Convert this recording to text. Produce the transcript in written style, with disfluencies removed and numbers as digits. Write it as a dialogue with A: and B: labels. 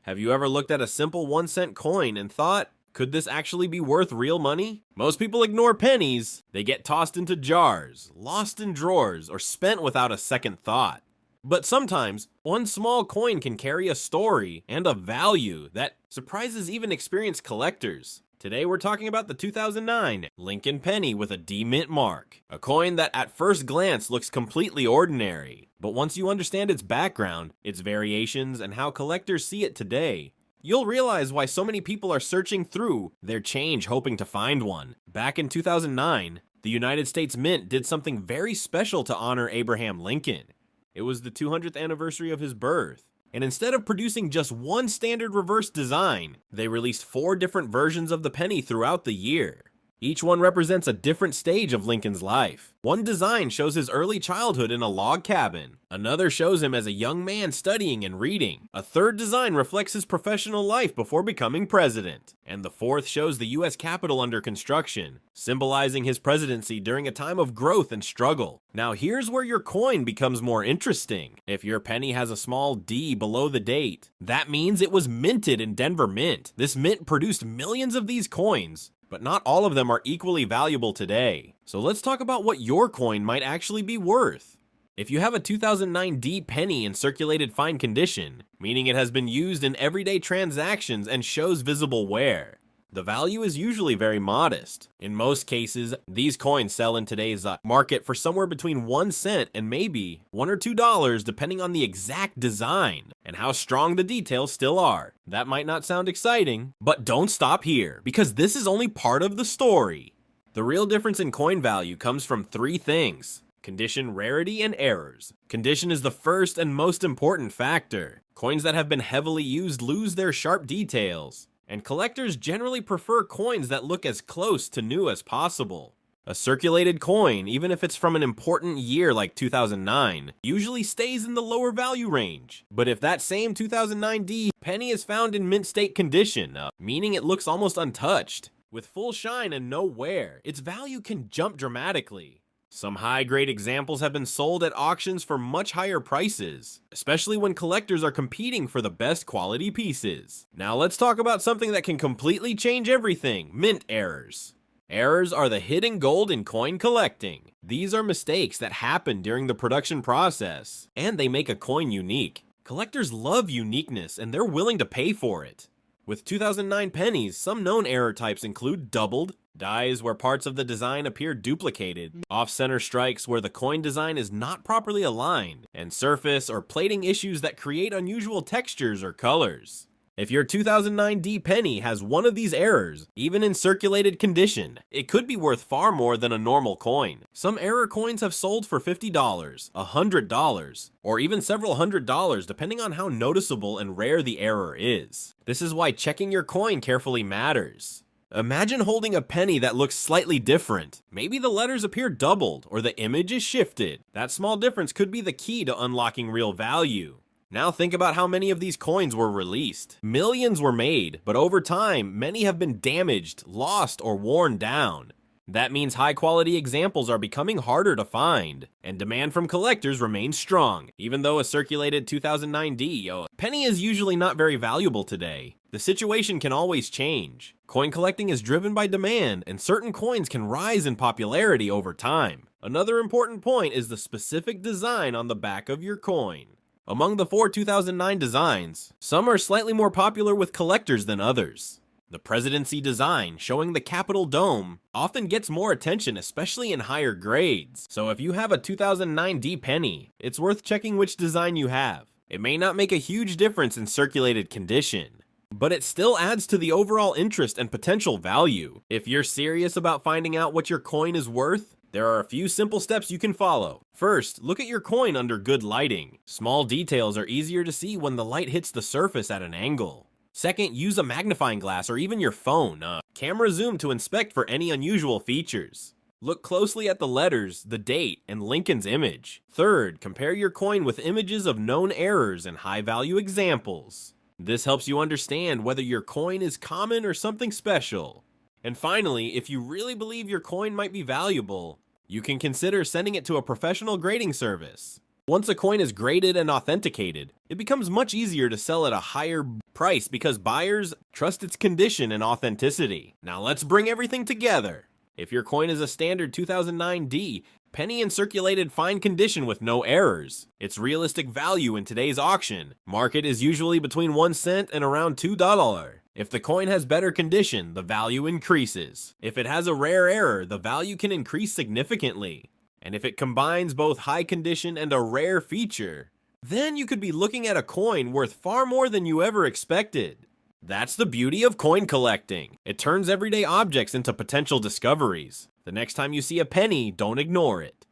A: Have you ever looked at a simple 1-cent coin and thought, could this actually be worth real money? Most people ignore pennies. They get tossed into jars, lost in drawers, or spent without a second thought. But sometimes, one small coin can carry a story and a value that surprises even experienced collectors. Today we're talking about the 2009 Lincoln penny with a D mint mark, a coin that at first glance looks completely ordinary, but once you understand its background, its variations, and how collectors see it today, you'll realize why so many people are searching through their change hoping to find one. Back in 2009, the United States Mint did something very special to honor Abraham Lincoln. It was the 200th anniversary of his birth. And instead of producing just one standard reverse design, they released 4 different versions of the penny throughout the year. Each one represents a different stage of Lincoln's life. One design shows his early childhood in a log cabin. Another shows him as a young man studying and reading. A third design reflects his professional life before becoming president. And the fourth shows the US Capitol under construction, symbolizing his presidency during a time of growth and struggle. Now here's where your coin becomes more interesting. If your penny has a small D below the date, that means it was minted in Denver Mint. This mint produced millions of these coins, but not all of them are equally valuable today. So let's talk about what your coin might actually be worth. If you have a 2009 D penny in circulated fine condition, meaning it has been used in everyday transactions and shows visible wear, the value is usually very modest. In most cases, these coins sell in today's market for somewhere between 1 cent and maybe $1 or $2 depending on the exact design and how strong the details still are. That might not sound exciting, but don't stop here, because this is only part of the story. The real difference in coin value comes from 3 things: condition, rarity, and errors. Condition is the first and most important factor. Coins that have been heavily used lose their sharp details, and collectors generally prefer coins that look as close to new as possible. A circulated coin, even if it's from an important year like 2009, usually stays in the lower value range. But if that same 2009 D penny is found in mint state condition, meaning it looks almost untouched, with full shine and no wear, its value can jump dramatically. Some high-grade examples have been sold at auctions for much higher prices, especially when collectors are competing for the best quality pieces. Now let's talk about something that can completely change everything: mint errors. Errors are the hidden gold in coin collecting. These are mistakes that happen during the production process, and they make a coin unique. Collectors love uniqueness, and they're willing to pay for it. With 2009 pennies, some known error types include doubled, dies where parts of the design appear duplicated, off-center strikes where the coin design is not properly aligned, and surface or plating issues that create unusual textures or colors. If your 2009 D penny has one of these errors, even in circulated condition, it could be worth far more than a normal coin. Some error coins have sold for $50, $100, or even several $100s depending on how noticeable and rare the error is. This is why checking your coin carefully matters. Imagine holding a penny that looks slightly different. Maybe the letters appear doubled, or the image is shifted. That small difference could be the key to unlocking real value. Now think about how many of these coins were released. Millions were made, but over time, many have been damaged, lost, or worn down. That means high-quality examples are becoming harder to find, and demand from collectors remains strong. Even though a circulated 2009 D penny is usually not very valuable today, the situation can always change. Coin collecting is driven by demand, and certain coins can rise in popularity over time. Another important point is the specific design on the back of your coin. Among the 4 2009 designs, some are slightly more popular with collectors than others. The presidency design, showing the Capitol dome, often gets more attention, especially in higher grades. So if you have a 2009 D penny, it's worth checking which design you have. It may not make a huge difference in circulated condition, but it still adds to the overall interest and potential value. If you're serious about finding out what your coin is worth, there are a few simple steps you can follow. First, look at your coin under good lighting. Small details are easier to see when the light hits the surface at an angle. Second, use a magnifying glass or even your phone, camera zoom to inspect for any unusual features. Look closely at the letters, the date, and Lincoln's image. Third, compare your coin with images of known errors and high-value examples. This helps you understand whether your coin is common or something special. And finally, if you really believe your coin might be valuable, you can consider sending it to a professional grading service. Once a coin is graded and authenticated, it becomes much easier to sell at a higher price because buyers trust its condition and authenticity. Now let's bring everything together. If your coin is a standard 2009D, penny and circulated fine condition with no errors, its realistic value in today's auction market is usually between 1 cent and around $2. If the coin has better condition, the value increases. If it has a rare error, the value can increase significantly. And if it combines both high condition and a rare feature, then you could be looking at a coin worth far more than you ever expected. That's the beauty of coin collecting. It turns everyday objects into potential discoveries. The next time you see a penny, don't ignore it.